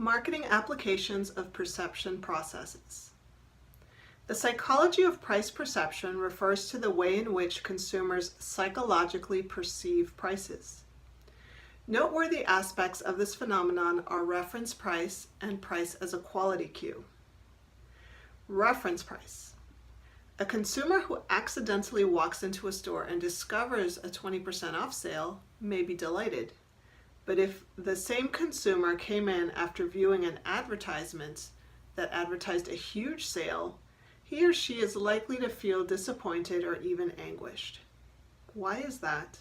Marketing applications of perception processes. The psychology of price perception refers to the way in which consumers psychologically perceive prices. Noteworthy aspects of this phenomenon are reference price and price as a quality cue. Reference price. A consumer who accidentally walks into a store and discovers a 20% off sale may be delighted. But if the same consumer came in after viewing an advertisement that advertised a huge sale, he or she is likely to feel disappointed or even anguished. Why is that?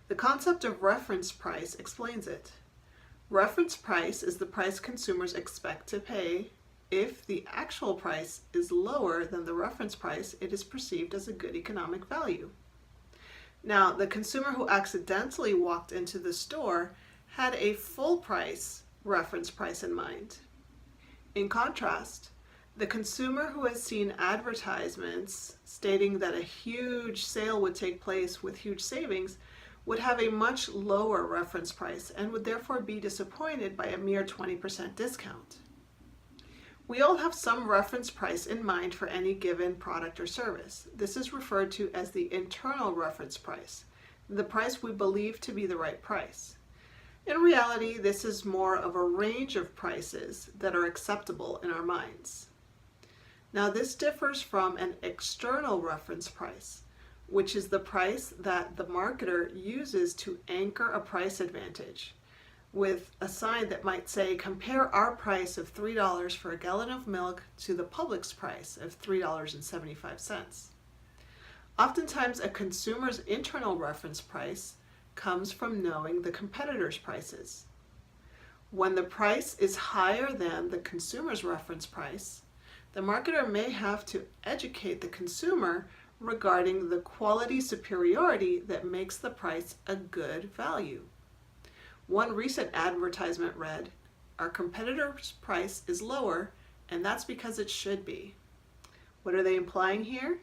The concept of reference price explains it. Reference price is the price consumers expect to pay. If the actual price is lower than the reference price, it is perceived as a good economic value. Now, the consumer who accidentally walked into the store had a full price reference price in mind. In contrast, the consumer who has seen advertisements stating that a huge sale would take place with huge savings would have a much lower reference price and would therefore be disappointed by a mere 20% discount. We all have some reference price in mind for any given product or service. This is referred to as the internal reference price, the price we believe to be the right price. In reality, this is more of a range of prices that are acceptable in our minds. Now, this differs from an external reference price, which is the price that the marketer uses to anchor a price advantage, with a sign that might say, compare our price of $3 for a gallon of milk to the public's price of $3.75. Oftentimes, a consumer's internal reference price comes from knowing the competitor's prices. When the price is higher than the consumer's reference price, the marketer may have to educate the consumer regarding the quality superiority that makes the price a good value. One recent advertisement read, "Our competitor's price is lower, and that's because it should be." What are they implying here?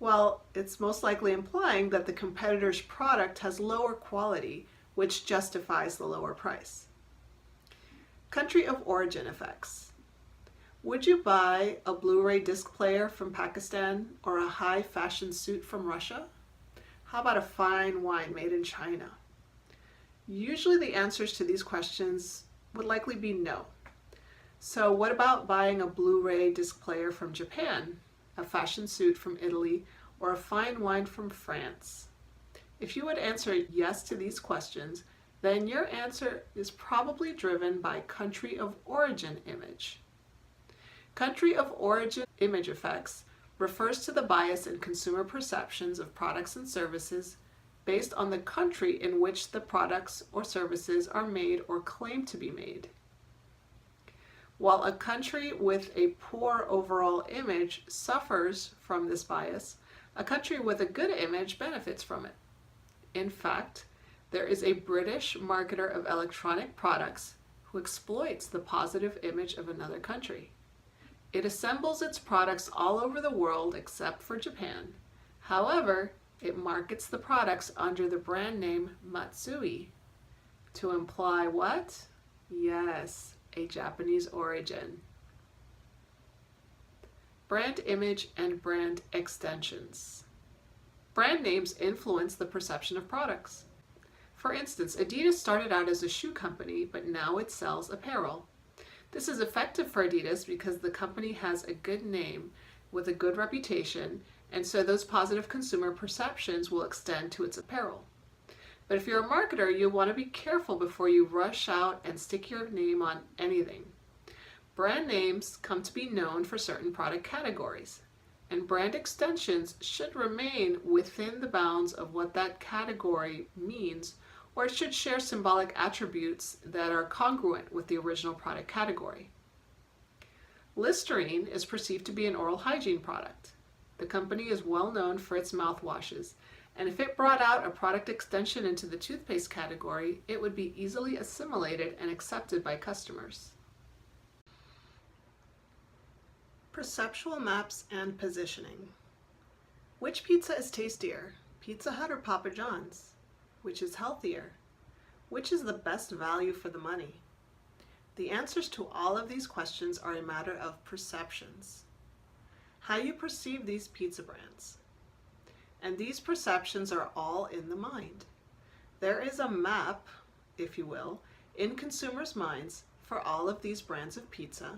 Well, it's most likely implying that the competitor's product has lower quality, which justifies the lower price. Country of origin effects. Would you buy a Blu-ray disc player from Pakistan or a high fashion suit from Russia? How about a fine wine made in China? Usually the answers to these questions would likely be no. So what about buying a Blu-ray disc player from Japan, a fashion suit from Italy, or a fine wine from France? If you would answer yes to these questions, then your answer is probably driven by country of origin image. Country of origin image effects refers to the bias in consumer perceptions of products and services based on the country in which the products or services are made or claim to be made. While a country with a poor overall image suffers from this bias, a country with a good image benefits from it. In fact, there is a British marketer of electronic products who exploits the positive image of another country. It assembles its products all over the world except for Japan. However, it markets the products under the brand name Matsui to imply what? Yes, a Japanese origin. Brand image and brand extensions. Brand names influence the perception of products. For instance, Adidas started out as a shoe company, but now it sells apparel. This is effective for Adidas because the company has a good name with a good reputation, and so those positive consumer perceptions will extend to its apparel. But if you're a marketer, you'll want to be careful before you rush out and stick your name on anything. Brand names come to be known for certain product categories, and brand extensions should remain within the bounds of what that category means, or it should share symbolic attributes that are congruent with the original product category. Listerine is perceived to be an oral hygiene product. The company is well known for its mouthwashes, and if it brought out a product extension into the toothpaste category, it would be easily assimilated and accepted by customers. Perceptual maps and positioning. Which pizza is tastier, Pizza Hut or Papa John's? Which is healthier? Which is the best value for the money? The answers to all of these questions are a matter of perceptions. How you perceive these pizza brands. And these perceptions are all in the mind. There is a map, if you will, in consumers' minds for all of these brands of pizza,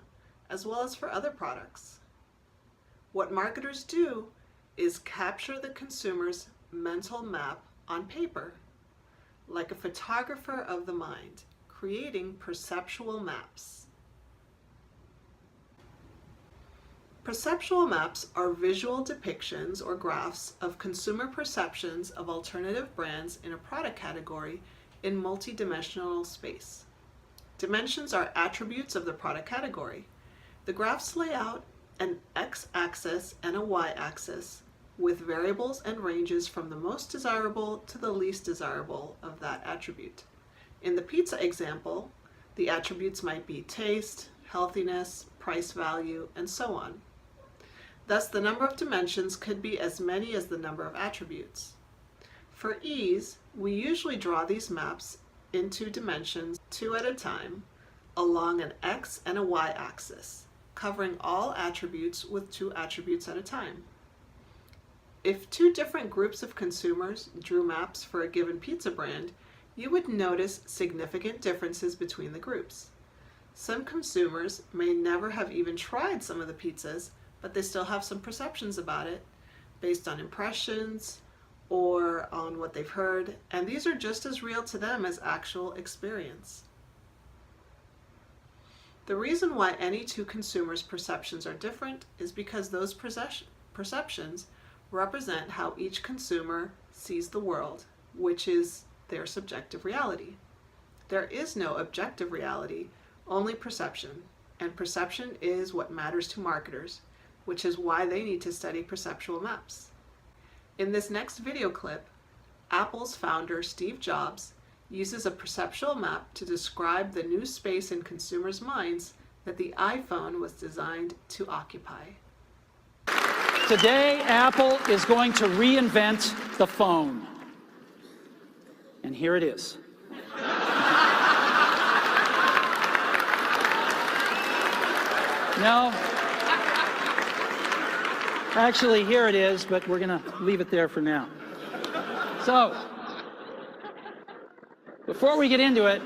as well as for other products. What marketers do is capture the consumer's mental map on paper, like a photographer of the mind, creating perceptual maps. Perceptual maps are visual depictions or graphs of consumer perceptions of alternative brands in a product category in multidimensional space. Dimensions are attributes of the product category. The graphs lay out an x-axis and a y-axis with variables and ranges from the most desirable to the least desirable of that attribute. In the pizza example, the attributes might be taste, healthiness, price value, and so on. Thus, the number of dimensions could be as many as the number of attributes. For ease, we usually draw these maps into dimensions 2 at a time along an x and a y axis, covering all attributes with 2 attributes at a time. If 2 different groups of consumers drew maps for a given pizza brand, you would notice significant differences between the groups. Some consumers may never have even tried some of the pizzas, but they still have some perceptions about it based on impressions or on what they've heard, and these are just as real to them as actual experience. The reason why any 2 consumers' perceptions are different is because those perceptions represent how each consumer sees the world, which is their subjective reality. There is no objective reality, only perception, and perception is what matters to marketers, which is why they need to study perceptual maps. In this next video clip, Apple's founder Steve Jobs uses a perceptual map to describe the new space in consumers' minds that the iPhone was designed to occupy. Today, Apple is going to reinvent the phone. And here it is. No. Actually, here it is, but we're going to leave it there for now. So, before we get into it,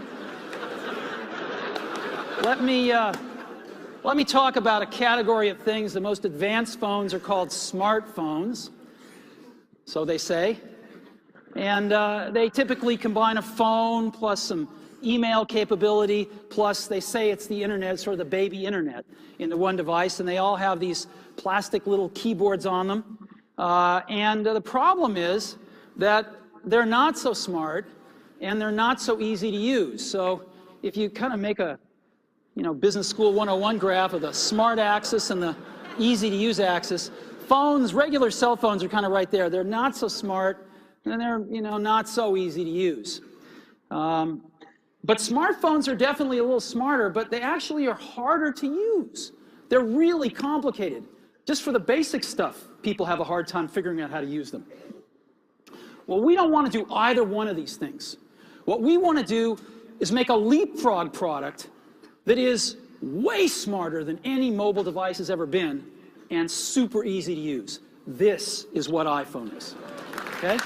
let me talk about a category of things. The most advanced phones are called smartphones, so they say. And they typically combine a phone plus some email capability, plus they say it's the internet, sort of the baby internet, into one device, and they all have these plastic little keyboards on them. And the problem is that they're not so smart, and they're not so easy to use. So if you kind of make a Business School 101 graph of the smart axis and the easy to use axis, phones, regular cell phones are kind of right there. They're not so smart, and they're not so easy to use. But smartphones are definitely a little smarter, but they actually are harder to use. They're really complicated. Just for the basic stuff, people have a hard time figuring out how to use them. Well, we don't want to do either one of these things. What we want to do is make a leapfrog product that is way smarter than any mobile device has ever been and super easy to use. This is what iPhone is. Okay?